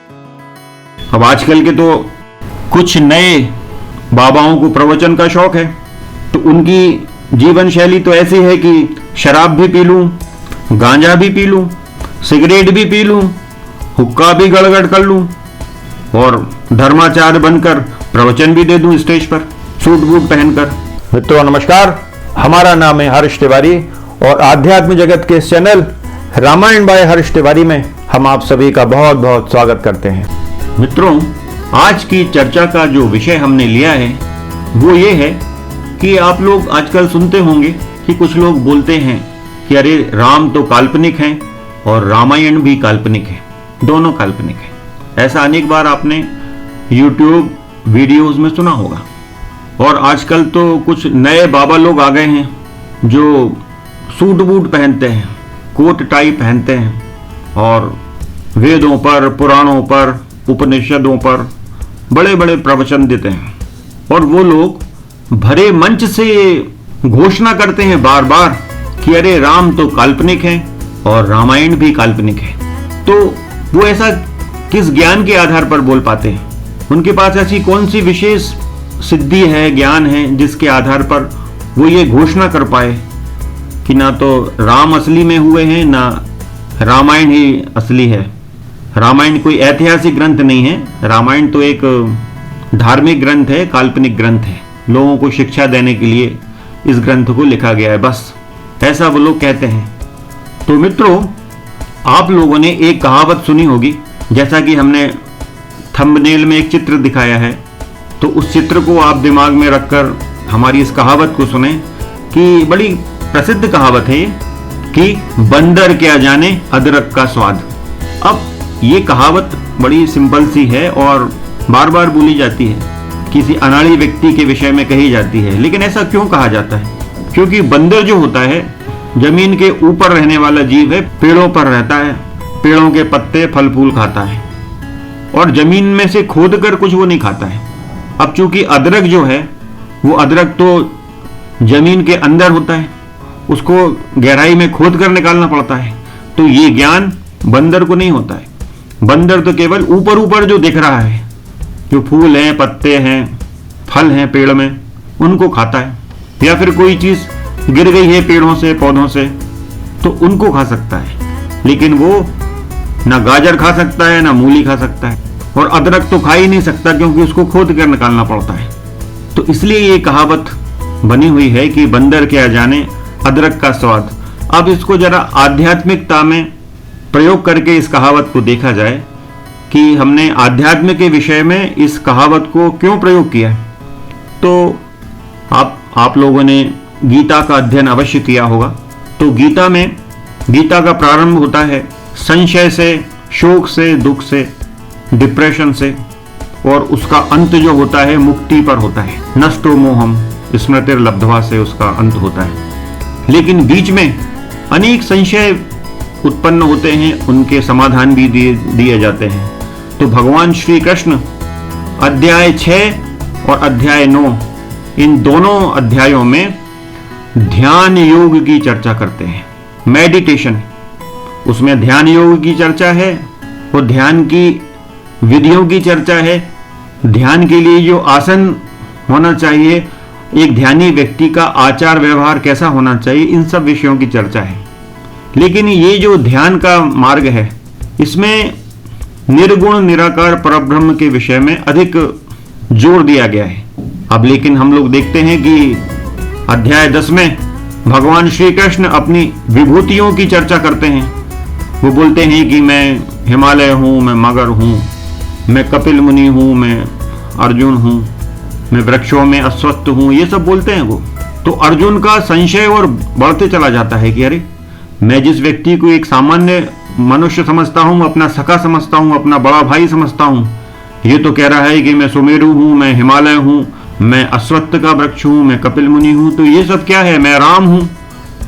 अब आजकल के तो कुछ नए बाबाओं को प्रवचन का शौक है, तो उनकी जीवन शैली तो ऐसी है कि शराब भी पी लूं, गांजा भी पी लूं, सिगरेट भी पी लूं, हुक्का भी गड़गड़ कर लूं और धर्माचार्य बनकर प्रवचन भी दे दूं स्टेज पर सूट बूट पहनकर। मित्रों नमस्कार, हमारा नाम है हर्ष तिवारी और आध्यात्मिक जगत के इस चैनल रामायण बाय हर्ष तिवारी में हम आप सभी का बहुत बहुत स्वागत करते हैं। मित्रों, आज की चर्चा का जो विषय हमने लिया है वो ये है कि आप लोग आजकल सुनते होंगे कि कुछ लोग बोलते हैं कि अरे राम तो काल्पनिक हैं और रामायण भी काल्पनिक है, दोनों काल्पनिक है। ऐसा अनेक बार आपने YouTube वीडियोस में सुना होगा। और आजकल तो कुछ नए बाबा लोग आ गए हैं जो सूट बूट पहनते हैं, कोट टाई पहनते हैं और वेदों पर, पुराणों पर, उपनिषदों पर बड़े बड़े प्रवचन देते हैं। और वो लोग भरे मंच से घोषणा करते हैं बार बार कि अरे राम तो काल्पनिक है और रामायण भी काल्पनिक है। तो वो ऐसा किस ज्ञान के आधार पर बोल पाते हैं? उनके पास ऐसी कौन सी विशेष सिद्धि है, ज्ञान है, जिसके आधार पर वो ये घोषणा कर पाए कि ना तो राम असली में हुए हैं, ना रामायण ही असली है। रामायण कोई ऐतिहासिक ग्रंथ नहीं है, रामायण तो एक धार्मिक ग्रंथ है, काल्पनिक ग्रंथ है। लोगों को शिक्षा देने के लिए इस ग्रंथ को लिखा गया है, बस ऐसा वो लोग कहते हैं। तो मित्रों, आप लोगों ने एक कहावत सुनी होगी, जैसा कि हमने थंबनेल में एक चित्र दिखाया है, तो उस चित्र को आप दिमाग में रखकर हमारी इस कहावत को सुने कि बड़ी प्रसिद्ध कहावत है ये कि बंदर क्या जाने अदरक का स्वाद। अब ये कहावत बड़ी सिंपल सी है और बार बार बोली जाती है, किसी अनाड़ी व्यक्ति के विषय में कही जाती है। लेकिन ऐसा क्यों कहा जाता है? क्योंकि बंदर जो होता है जमीन के ऊपर रहने वाला जीव है, पेड़ों पर रहता है, पेड़ों के पत्ते फल फूल खाता है और जमीन में से खोद कर कुछ वो नहीं खाता है। अब चूंकि अदरक जो है वो अदरक तो जमीन के अंदर होता है, उसको गहराई में खोद कर निकालना पड़ता है, तो ये ज्ञान बंदर को नहीं होता है। बंदर तो केवल ऊपर ऊपर जो दिख रहा है, जो फूल हैं, पत्ते हैं, फल हैं पेड़ में, उनको खाता है। या फिर कोई चीज गिर गई है पेड़ों से, पौधों से, तो उनको खा सकता है। लेकिन वो ना गाजर खा सकता है, ना मूली खा सकता है, और अदरक तो खा ही नहीं सकता क्योंकि उसको खोद कर निकालना पड़ता है। तो इसलिए ये कहावत बनी हुई है कि बंदर क्या जाने अदरक का स्वाद। अब इसको जरा आध्यात्मिकता में प्रयोग करके इस कहावत को देखा जाए कि हमने आध्यात्म के विषय में इस कहावत को क्यों प्रयोग किया। तो आप लोगों ने गीता का अध्ययन अवश्य किया होगा। तो गीता का प्रारंभ होता है संशय से, शोक से, दुख से, डिप्रेशन से, और उसका अंत जो होता है मुक्ति पर होता है। नष्टो मोहम स्मृतिर्लब्ध्वा से उसका अंत होता है। लेकिन बीच में अनेक संशय उत्पन्न होते हैं, उनके समाधान भी दिए जाते हैं। तो भगवान श्री कृष्ण अध्याय 6 और अध्याय 9, इन दोनों अध्यायों में ध्यान योग की चर्चा करते हैं। मेडिटेशन, उसमें ध्यान योग की चर्चा है और ध्यान की विधियों की चर्चा है। ध्यान के लिए जो आसन होना चाहिए, एक ध्यानी व्यक्ति का आचार व्यवहार कैसा होना चाहिए, इन सब विषयों की चर्चा है। लेकिन ये जो ध्यान का मार्ग है, इसमें निर्गुण निराकार परब्रह्म के विषय में अधिक जोर दिया गया है। अब लेकिन हम लोग देखते हैं कि अध्याय 10 में भगवान श्री कृष्ण अपनी विभूतियों की चर्चा करते हैं। वो बोलते हैं कि मैं हिमालय हूँ, मैं मगर हूँ, मैं कपिल मुनि हूँ, मैं अर्जुन हूँ, मैं वृक्षों में अस्वस्थ हूँ, ये सब बोलते हैं वो। तो अर्जुन का संशय और बढ़ते चला जाता है कि अरे मैं जिस व्यक्ति को एक सामान्य मनुष्य समझता हूँ, अपना सखा समझता हूँ, अपना बड़ा भाई समझता हूँ, ये तो कह रहा है कि मैं सुमेरु हूँ, मैं हिमालय हूँ, मैं अश्वत्थ का वृक्ष हूँ, मैं कपिल मुनि हूँ, तो ये सब क्या है? मैं राम हूँ,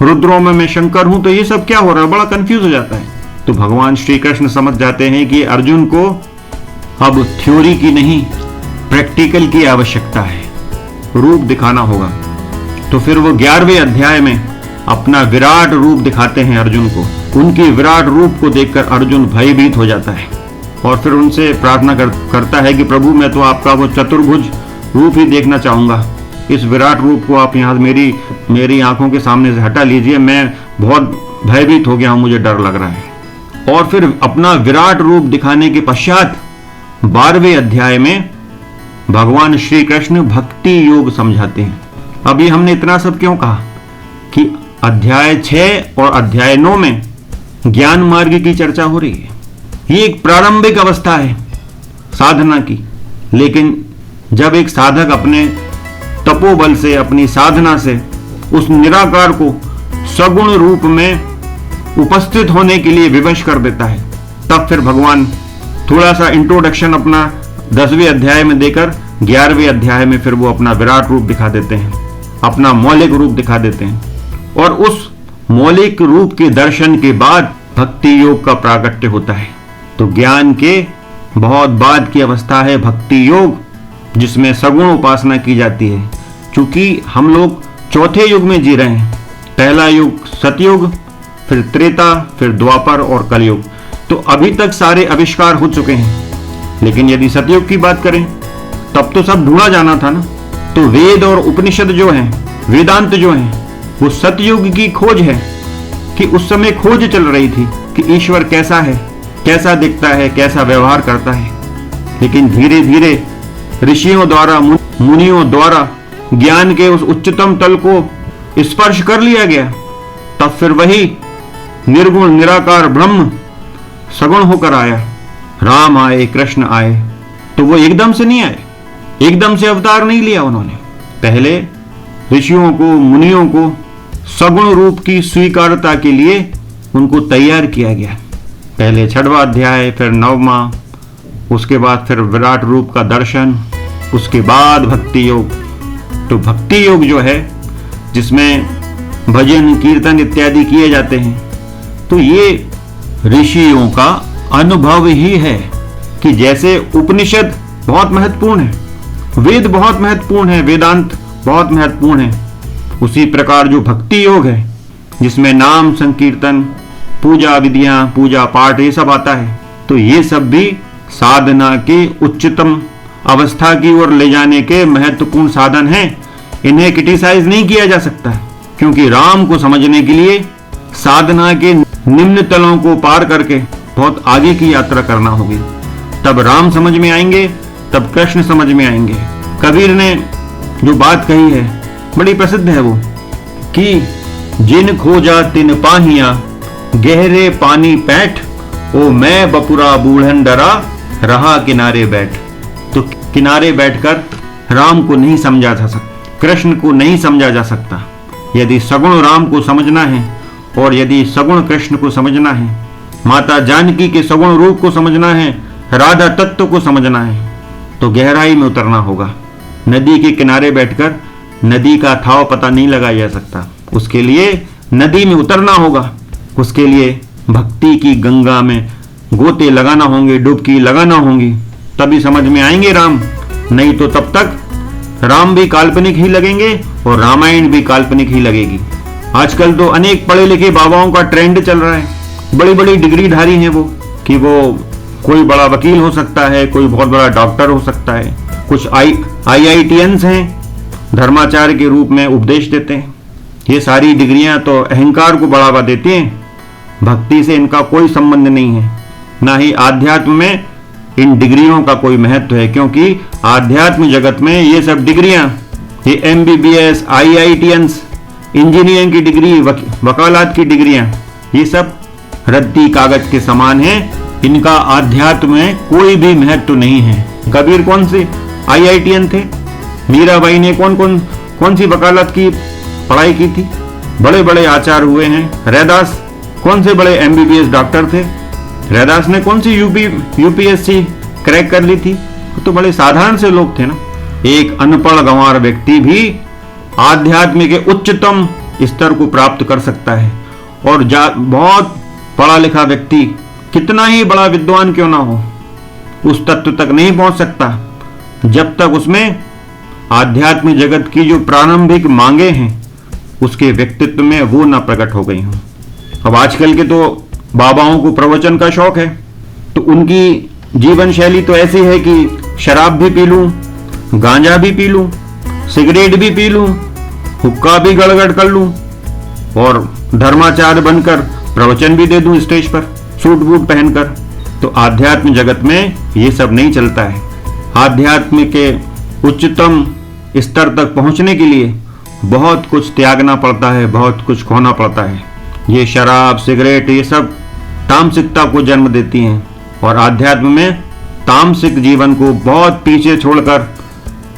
रुद्रों में मैं शंकर हूँ, तो ये सब क्या हो रहा है? बड़ा कंफ्यूज हो जाता है। तो भगवान श्री कृष्ण समझ जाते हैं कि अर्जुन को अब थ्योरी की नहीं, प्रैक्टिकल की आवश्यकता है, रूप दिखाना होगा। तो फिर वो 11वें अध्याय में अपना विराट रूप दिखाते हैं अर्जुन को। उनके विराट रूप को देखकर अर्जुन भयभीत हो जाता है और फिर उनसे प्रार्थना करता है कि प्रभु मैं तो आपका वो चतुर्भुज रूप ही देखना चाहूँगा। इस विराट रूप को आप यहाँ मेरी आंखों के सामने से हटा लीजिए, मैं बहुत भयभीत हो गया हूँ, मुझे डर लग रहा है। और फिर अपना विराट रूप दिखाने के पश्चात 12वें अध्याय में भगवान श्री कृष्ण भक्ति योग समझाते हैं। अब ये हमने इतना सब क्यों कहा कि अध्याय 6 और अध्याय 9 में ज्ञान मार्ग की चर्चा हो रही है। ये एक प्रारंभिक अवस्था है साधना की, लेकिन जब एक साधक अपने तपोबल से, अपनी साधना से उस निराकार को सगुण रूप में उपस्थित होने के लिए विवश कर देता है, तब फिर भगवान थोड़ा सा इंट्रोडक्शन अपना 10वें अध्याय में देकर 11वें अध्याय में फिर वो अपना विराट रूप दिखा देते हैं, अपना मौलिक रूप दिखा देते हैं। और उस मौलिक रूप के दर्शन के बाद भक्ति योग का प्राकट्य होता है। तो ज्ञान के बहुत बाद की अवस्था है भक्ति योग, जिसमें सगुण उपासना की जाती है। क्योंकि हम लोग चौथे युग में जी रहे हैं। पहला युग सतयुग, फिर त्रेता, फिर द्वापर और कलयुग। तो अभी तक सारे आविष्कार हो चुके हैं, लेकिन यदि सतयुग की बात करें तब तो सब ढूंढा जाना था ना। तो वेद और उपनिषद जो हैं, वेदांत जो हैं, वो सतयुग की खोज है कि उस समय खोज चल रही थी कि ईश्वर कैसा है, कैसा दिखता है, कैसा व्यवहार करता है। लेकिन धीरे धीरे ऋषियों द्वारा, मुनियों द्वारा ज्ञान के उस उच्चतम तल को स्पर्श कर लिया गया। तब फिर वही निर्गुण निराकार ब्रह्म सगुण होकर आया। राम आए, कृष्ण आए, तो वो एकदम से नहीं आए, एकदम से अवतार नहीं लिया उन्होंने। पहले ऋषियों को, मुनियों को सगुण रूप की स्वीकारता के लिए उनको तैयार किया गया। पहले 6वां अध्याय, फिर 9वां, उसके बाद फिर विराट रूप का दर्शन, उसके बाद भक्ति योग। तो भक्ति योग जो है, जिसमें भजन कीर्तन इत्यादि किए जाते हैं, तो ये ऋषियों का अनुभव ही है कि जैसे उपनिषद बहुत महत्वपूर्ण है, वेद बहुत महत्वपूर्ण है, वेदांत बहुत महत्वपूर्ण है, उसी प्रकार जो भक्ति योग है, जिसमें नाम संकीर्तन, पूजा विधियां, पूजा पाठ, ये सब आता है, तो ये सब भी साधना के उच्चतम अवस्था की ओर ले जाने के महत्वपूर्ण साधन हैं। इन्हें क्रिटिसाइज नहीं किया जा सकता, क्योंकि राम को समझने के लिए साधना के निम्न तलों को पार करके बहुत आगे की यात्रा करना होगी। तब राम समझ में आएंगे, तब कृष्ण समझ में आएंगे। कबीर ने जो बात कही है बड़ी प्रसिद्ध है वो, कि जिन खोजा तिन पाहिया, गहरे पानी पैठ, ओ मैं बपुरा बूढ़न डरा, रहा किनारे बैठ। तो किनारे बैठकर राम को नहीं समझा जा सकता, कृष्ण को नहीं समझा जा सकता। यदि सगुण राम को समझना है और यदि सगुण कृष्ण को समझना है, माता जानकी के सगुण रूप को समझना है, राधा तत्व को समझना है, तो गहराई में उतरना होगा। नदी के किनारे बैठकर नदी का थाव पता नहीं लगाया जा सकता, उसके लिए नदी में उतरना होगा। उसके लिए भक्ति की गंगा में गोते लगाना होंगे, डुबकी लगाना होंगी, तभी समझ में आएंगे राम। नहीं तो तब तक राम भी काल्पनिक ही लगेंगे और रामायण भी काल्पनिक ही लगेगी। आजकल तो अनेक पढ़े लिखे बाबाओं का ट्रेंड चल रहा है, बड़ी बड़ी डिग्रीधारी हैं वो, कि वो कोई बड़ा वकील हो सकता है, कोई बहुत बड़ा डॉक्टर हो सकता है, कुछ IITians हैं, धर्माचार्य के रूप में उपदेश देते हैं। ये सारी डिग्रियां तो अहंकार को बढ़ावा देती हैं, भक्ति से इनका कोई संबंध नहीं है, ना ही आध्यात्म में इन डिग्रियों का कोई महत्व है। क्योंकि आध्यात्म जगत में ये सब डिग्रियां, ये MBBS, IITians, इंजीनियरिंग की डिग्री, वकालत की डिग्रियां, ये सब रद्दी कागज के समान हैं, इनका आध्यात्म में कोई भी महत्व नहीं है। कबीर कौन से IITian थे? मीराबाई ने कौन सी वकालत की पढ़ाई की थी? बड़े बड़े आचार्य हुए हैं। रैदास कौन से बड़े MBBS डॉक्टर थे? रैदास ने कौन सी UPSC क्रैक कर ली थी? तो बड़े साधारण से लोग थे ना। एक अनपढ़ गंवार व्यक्ति भी आध्यात्म के उच्चतम स्तर को प्राप्त कर सकता है, और बहुत पढ़ा लिखा व्यक्ति कितना ही बड़ा विद्वान क्यों ना हो, उस तत्व तक नहीं पहुंच सकता जब तक उसमें आध्यात्मिक जगत की जो प्रारंभिक मांगे हैं उसके व्यक्तित्व में वो ना प्रकट हो गई हों। अब आजकल के तो बाबाओं को प्रवचन का शौक है, तो उनकी जीवन शैली तो ऐसी है कि शराब भी पी लूं, गांजा भी पी लूं, सिगरेट भी पी लूं, हुक्का भी गड़गड़ कर लूं और धर्माचार्य बनकर प्रवचन भी दे दूं स्टेज पर सूट बूट पहनकर। तो आध्यात्म जगत में ये सब नहीं चलता है। आध्यात्म के उच्चतम स्तर तक पहुंचने के लिए बहुत कुछ त्यागना पड़ता है, बहुत कुछ खोना पड़ता है। ये शराब सिगरेट ये सब तामसिकता को जन्म देती हैं और आध्यात्म में तामसिक जीवन को बहुत पीछे छोड़कर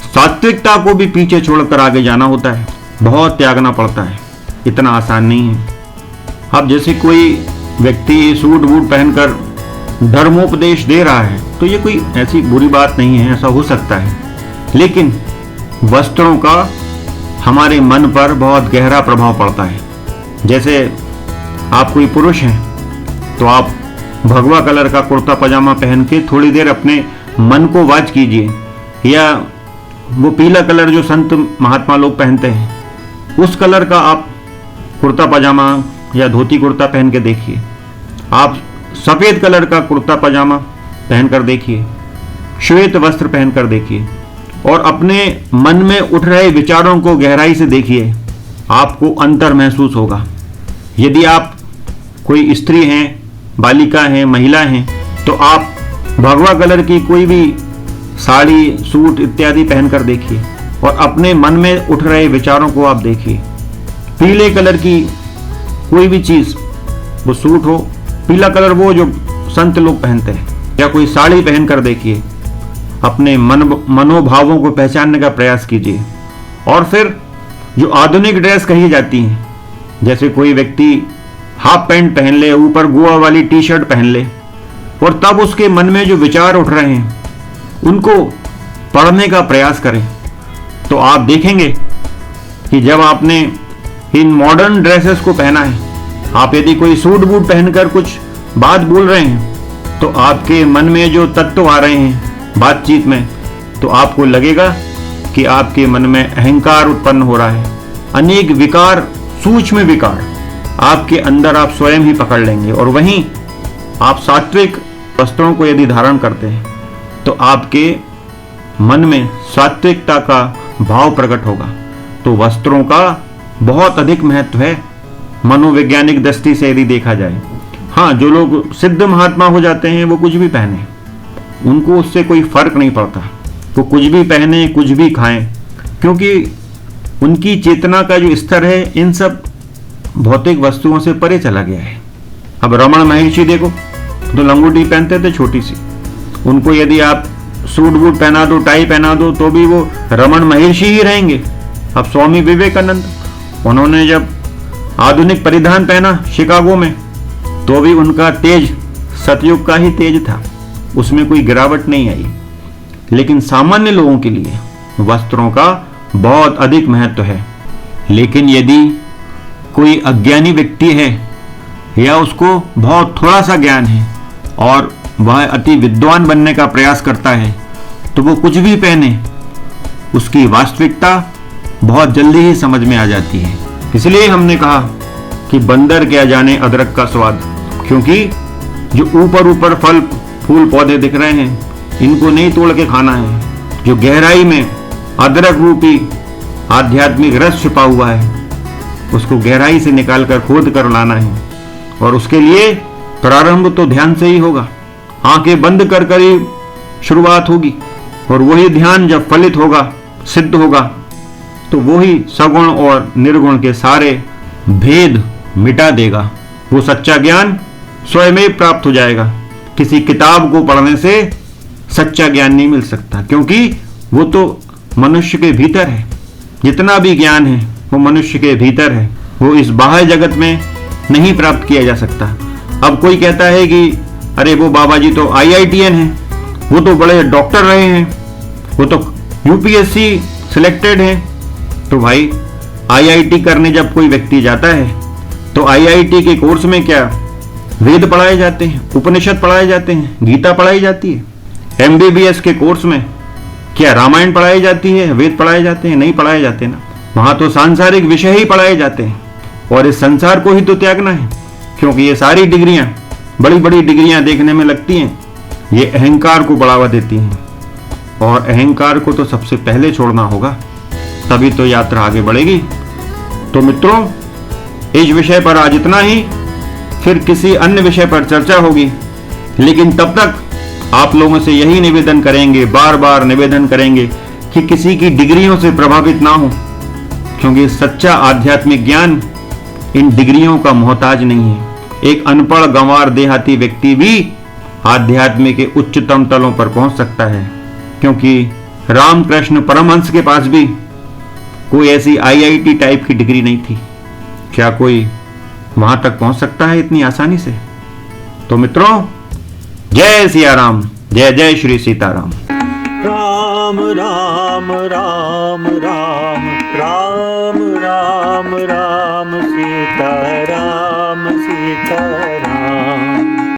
सात्विकता को भी पीछे छोड़कर आगे जाना होता है। बहुत त्यागना पड़ता है, इतना आसान नहीं है। अब जैसे कोई व्यक्ति सूट बूट पहनकर धर्मोपदेश दे रहा है तो ये कोई ऐसी बुरी बात नहीं है, ऐसा हो सकता है। लेकिन वस्त्रों का हमारे मन पर बहुत गहरा प्रभाव पड़ता है। जैसे आप कोई पुरुष हैं तो आप भगवा कलर का कुर्ता पजामा पहन के थोड़ी देर अपने मन को वाच कीजिए, या वो पीला कलर जो संत महात्मा लोग पहनते हैं उस कलर का आप कुर्ता पजामा या धोती कुर्ता पहन के देखिए। आप सफ़ेद कलर का कुर्ता पजामा पहनकर देखिए, श्वेत वस्त्र पहनकर देखिए और अपने मन में उठ रहे विचारों को गहराई से देखिए। आपको अंतर महसूस होगा। यदि आप कोई स्त्री हैं, बालिका हैं, महिला हैं तो आप भगवा कलर की कोई भी साड़ी सूट इत्यादि पहनकर देखिए और अपने मन में उठ रहे विचारों को आप देखिए। पीले कलर की कोई भी चीज़, वो सूट हो, पीला कलर वो जो संत लोग पहनते हैं, या कोई साड़ी पहनकर देखिए। अपने मनोभावों को पहचानने का प्रयास कीजिए। और फिर जो आधुनिक ड्रेस कही जाती हैं, जैसे कोई व्यक्ति हाफ पैंट पहन ले, ऊपर गोवा वाली टी शर्ट पहन ले और तब उसके मन में जो विचार उठ रहे हैं उनको पढ़ने का प्रयास करें, तो आप देखेंगे कि जब आपने इन मॉडर्न ड्रेसेस को पहना है, आप यदि कोई सूट बूट पहनकर कुछ बात बोल रहे हैं तो आपके मन में जो तत्व आ रहे हैं बातचीत में, तो आपको लगेगा कि आपके मन में अहंकार उत्पन्न हो रहा है। अनेक विकार, सूक्ष्म विकार आपके अंदर आप स्वयं ही पकड़ लेंगे। और वहीं आप सात्विक वस्त्रों को यदि धारण करते हैं तो आपके मन में सात्विकता का भाव प्रकट होगा। तो वस्त्रों का बहुत अधिक महत्व है मनोवैज्ञानिक दृष्टि से यदि देखा जाए। हाँ, जो लोग सिद्ध महात्मा हो जाते हैं वो कुछ भी पहने, उनको उससे कोई फर्क नहीं पड़ता। वो कुछ भी पहने, कुछ भी खाएं, क्योंकि उनकी चेतना का जो स्तर है इन सब भौतिक वस्तुओं से परे चला गया है। अब रमण महर्षि देखो, तो लंगोटी पहनते थे छोटी सी, उनको यदि आप सूट बूट पहना दो, टाई पहना दो तो भी वो रमण महर्षि ही रहेंगे। अब स्वामी विवेकानंद, उन्होंने जब आधुनिक परिधान पहना शिकागो में तो भी उनका तेज सतयुग का ही तेज था, उसमें कोई गिरावट नहीं आई। लेकिन सामान्य लोगों के लिए वस्त्रों का बहुत अधिक महत्व है। लेकिन यदि कोई अज्ञानी व्यक्ति है या उसको बहुत थोड़ा सा ज्ञान है और वह अति विद्वान बनने का प्रयास करता है तो वो कुछ भी पहने, उसकी वास्तविकता बहुत जल्दी ही समझ में आ जाती है। इसलिए हमने कहा कि बंदर क्या जाने अदरक का स्वाद, क्योंकि जो ऊपर ऊपर फल फूल पौधे दिख रहे हैं इनको नहीं तोड़ के खाना है। जो गहराई में अदरक रूपी आध्यात्मिक रस छिपा हुआ है उसको गहराई से निकाल कर खोद कर लाना है। और उसके लिए प्रारंभ तो ध्यान से ही होगा। आंखें बंद कर कर ही शुरुआत होगी और वही ध्यान जब फलित होगा, सिद्ध होगा, तो वही सगुण और निर्गुण के सारे भेद मिटा देगा। वो सच्चा ज्ञान स्वयं ही प्राप्त हो जाएगा। किसी किताब को पढ़ने से सच्चा ज्ञान नहीं मिल सकता, क्योंकि वो तो मनुष्य के भीतर है। जितना भी ज्ञान है वो मनुष्य के भीतर है, वो इस बाह्य जगत में नहीं प्राप्त किया जा सकता। अब कोई कहता है कि अरे वो बाबा जी तो IITN हैं, वो तो बड़े डॉक्टर रहे हैं, वो तो UPSC सिलेक्टेड हैं। तो भाई IIT करने जब कोई व्यक्ति जाता है तो IIT के कोर्स में क्या वेद पढ़ाए जाते हैं, उपनिषद पढ़ाए जाते हैं, गीता पढ़ाई जाती है। MBBS के कोर्स में क्या रामायण पढ़ाई जाती है, वेद पढ़ाए जाते हैं? नहीं पढ़ाए जाते ना। वहां तो सांसारिक विषय ही पढ़ाए जाते हैं और इस संसार को ही तो त्यागना है, क्योंकि ये सारी डिग्रियां, बड़ी बड़ी डिग्रियां देखने में लगती हैं ये अहंकार को बढ़ावा देती हैं, और अहंकार को तो सबसे पहले छोड़ना होगा, तभी तो यात्रा आगे बढ़ेगी। तो मित्रों, इस विषय पर आज इतना ही, फिर किसी अन्य विषय पर चर्चा होगी। लेकिन तब तक आप लोगों से यही निवेदन करेंगे, बार बार निवेदन करेंगे कि किसी की डिग्रियों से प्रभावित ना हो, क्योंकि सच्चा आध्यात्मिक ज्ञान इन डिग्रियों का मोहताज नहीं है। एक अनपढ़ गंवार देहाती व्यक्ति भी आध्यात्म के उच्चतम तलों पर पहुंच सकता है, क्योंकि रामकृष्ण परमहंस के पास भी कोई ऐसी IIT टाइप की डिग्री नहीं थी। क्या कोई वहां तक पहुंच सकता है इतनी आसानी से? तो मित्रों, जय सिया राम, जय जय श्री सीताराम। राम राम राम राम।